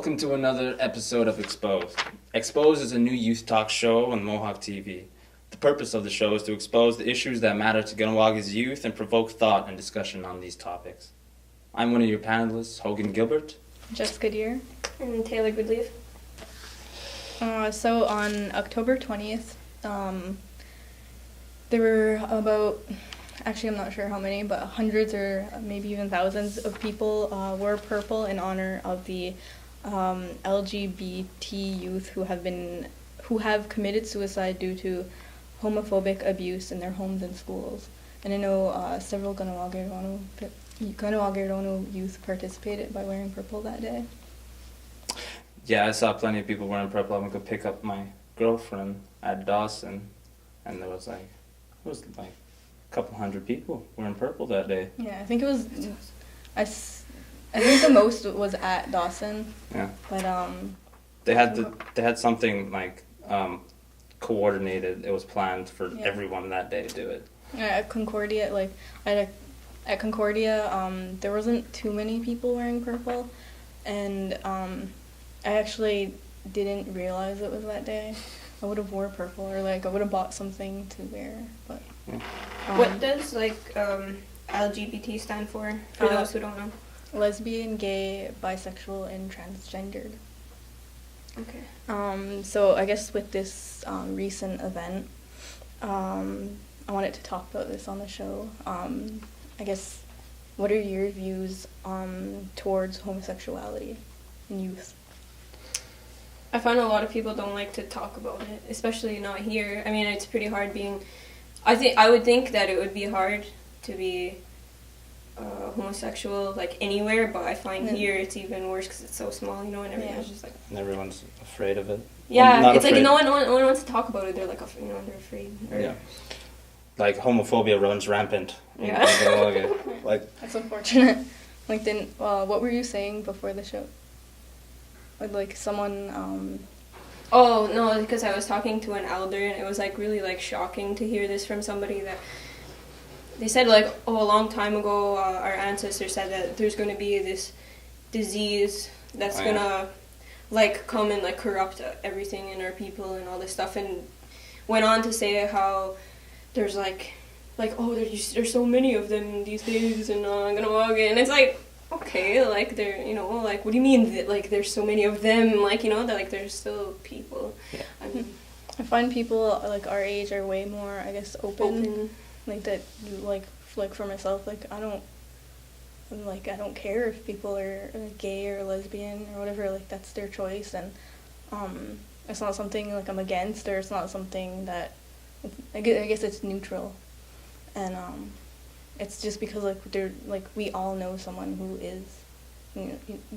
Welcome to another episode of Exposed. Exposed is a new youth talk show on Mohawk TV. The purpose of the show is to expose the issues that matter to Ganawaga's youth and provoke thought and discussion on these topics. I'm one of your panelists, Hogan Gilbert. Jessica Deere. And Taylor Goodleaf. So on October 20th, there were about, actually I'm not sure how many, but hundreds or maybe even thousands of people wore purple in honor of the LGBT youth who have committed suicide due to homophobic abuse in their homes and schools. And I know several Ganawag youth participated by wearing purple that day. Yeah, I saw plenty of people wearing purple. I went to pick up my girlfriend at Dawson, and there was like a couple hundred people wearing purple that day. Yeah, I think it was, I think the most was at Dawson. Yeah. But they had something like coordinated. It was planned for everyone that day to do it. Yeah, at Concordia, at Concordia, there wasn't too many people wearing purple, and I actually didn't realize it was that day. I would have wore purple, or I would have bought something to wear, but. Yeah. What does LGBT stand for those who don't know? Lesbian, gay, bisexual, and transgendered. Okay. So I guess with this recent event, I wanted to talk about this on the show. I guess, what are your views towards homosexuality in youth? I find a lot of people don't like to talk about it, especially not here. I mean, it's pretty hard being... I would think that it would be hard to be homosexual, anywhere, but I find here it's even worse because it's so small, and everyone's just And everyone's afraid of it. Yeah, well, it's afraid. No one wants to talk about it. They're they're afraid. Yeah. Homophobia runs rampant. Yeah. That's unfortunate. What were you saying before the show? Someone, Oh, no, because I was talking to an elder, and it was, really, shocking to hear this from somebody that... They said, a long time ago, our ancestors said that there's going to be this disease that's going to, come and, corrupt everything in our people and all this stuff, and went on to say how there's, there's so many of them these days, and Ganawag, and it's okay, they're, what do you mean that, there's so many of them, that, there's still people. Yeah. I find people, our age are way more, I guess, open. That you, for myself, I don't care if people are gay or lesbian or whatever, that's their choice, and it's not something, I'm against, or it's not something that, I guess it's neutral, and, it's just because, they're, we all know someone who is,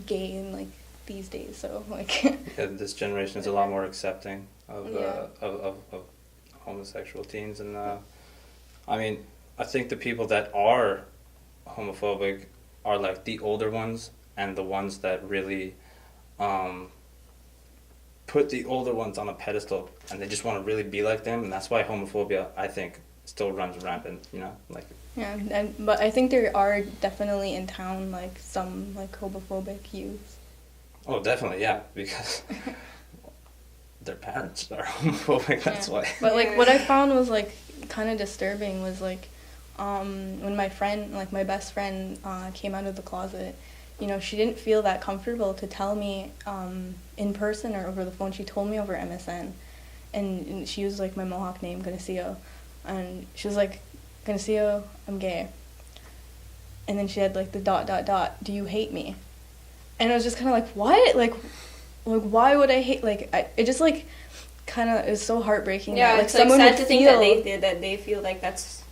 gay in, these days, so, Yeah, this generation is a lot more accepting of homosexual teens, and, I think the people that are homophobic are, the older ones, and the ones that really, put the older ones on a pedestal, and they just want to really be like them, and that's why homophobia, I think, still runs rampant, Yeah, but I think there are definitely in town, some, homophobic youth. Oh, definitely, yeah, because their parents are homophobic, that's why. But, what I found was, kind of disturbing was, when my friend, my best friend, came out of the closet, she didn't feel that comfortable to tell me in person or over the phone. She told me over MSN, and she used, my Mohawk name, Ganasio, and she was like, Ganasio, I'm gay. And then she had, the ... do you hate me? And I was just kind of what? Why would I hate, it just, kind of is so heartbreaking. Yeah, that, it's someone sad would to feel, think that they feel that's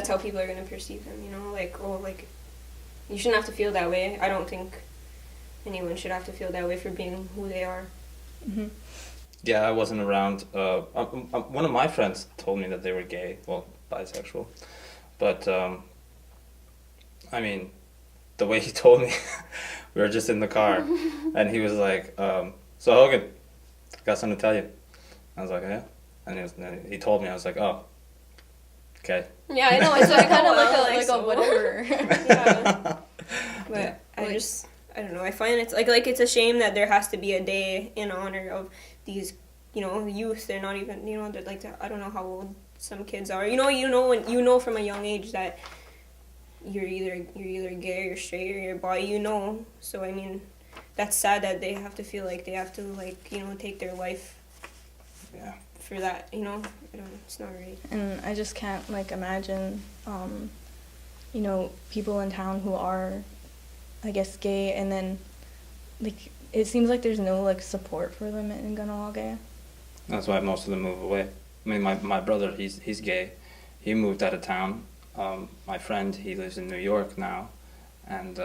how people are going to perceive them, you shouldn't have to feel that way. I don't think anyone should have to feel that way for being who they are. Mm-hmm. Yeah, I wasn't around. One of my friends told me that they were gay, well, bisexual, but, the way he told me, we were just in the car, and he was like, so Hogan, I got something to tell you. I was like, yeah, and he told me, I was like, oh, okay. Yeah, I know, it's kind of like a whatever. Yeah. But I I don't know. I find it's like it's a shame that there has to be a day in honor of these, youth. They're not even, they're like, I don't know how old some kids are. When from a young age that you're either gay or straight or you're bi. So I mean, that's sad that they have to feel like they have to take their life. Yeah. For that, I don't know, it's not right. And I just can't imagine, people in town who are, I guess, gay, and then it seems like there's no support for them in Ganawage. That's why most of them move away. I mean, my brother, he's gay. He moved out of town. My friend, he lives in New York now, and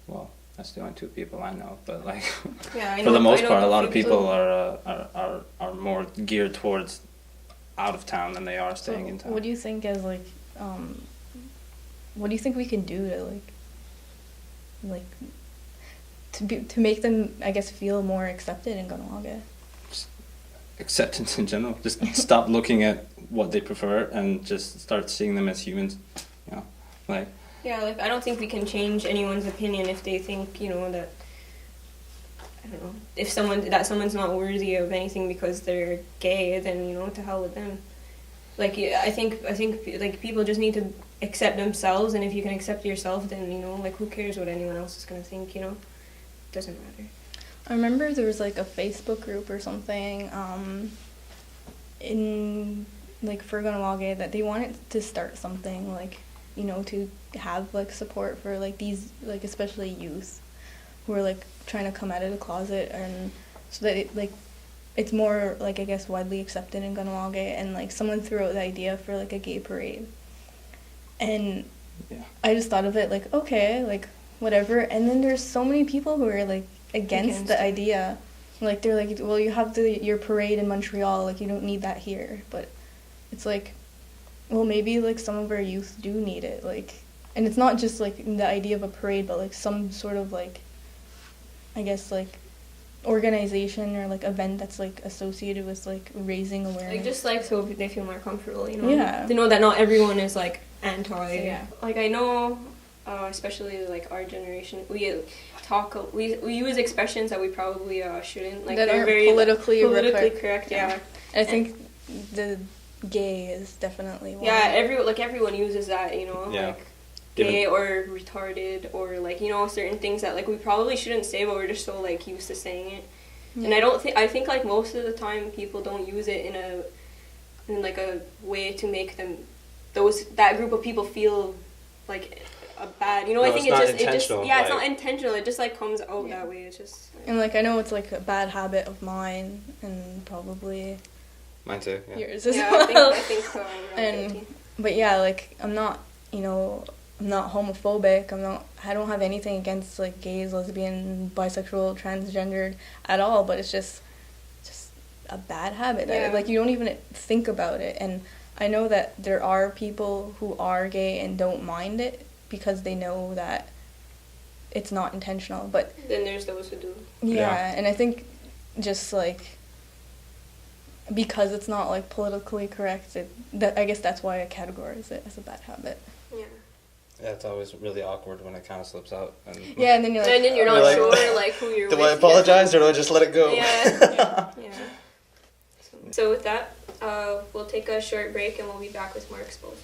well, that's the only two people I know. But for the most part, a lot of people are more geared towards out of town than they are staying in town. What do you think is what do you think we can do to make them, I guess, feel more accepted in Ganawage? Acceptance in general. Just stop looking at what they prefer and just start seeing them as humans. Yeah, I don't think we can change anyone's opinion if they think, that, I don't know, if someone's not worthy of anything because they're gay, then, to hell with them. I think people just need to accept themselves, and if you can accept yourself, then, who cares what anyone else is going to think, It doesn't matter. I remember there was a Facebook group or something in for Ganawage that they wanted to start something to have support for these especially youth who are trying to come out of the closet, and so that it's more I guess widely accepted in Ganawage, and someone threw out the idea for a gay parade, and yeah. I just thought of it okay, whatever, and then there's so many people who are against the idea. They're well, you have your parade in Montreal, you don't need that here. But it's well, maybe some of our youth do need it, and it's not just the idea of a parade, but some sort of I guess organization or event that's associated with raising awareness. Just so they feel more comfortable, Yeah. They know that not everyone is anti. Yeah. I know, especially our generation, we use expressions that we probably shouldn't. That they're aren't very politically correct. Yeah. And I think the gay is definitely one. Yeah, everyone uses that, Yeah. Gay or retarded or certain things that we probably shouldn't say, but we're just so used to saying it. Yeah. And I think most of the time people don't use it in a way to make them that group of people feel a bad, No, I think it's it's not intentional. It just comes out that way. It's just and I know it's a bad habit of mine and probably Mine too. Yeah. yours as yeah, well. I think so. But yeah, I'm not, I'm not homophobic. I don't have anything against gays, lesbian, bisexual, transgendered at all, but it's just a bad habit. Yeah. You don't even think about it. And I know that there are people who are gay and don't mind it because they know that it's not intentional, but then there's those who do. Yeah. And I think just because it's not politically correct, I guess that's why I categorize it as a bad habit. Yeah. Yeah, it's always really awkward when it kind of slips out. And Yeah, and then you're not sure who you're with. Do I apologize or do I just let it go? Yeah. So with that, we'll take a short break and we'll be back with more Exposed.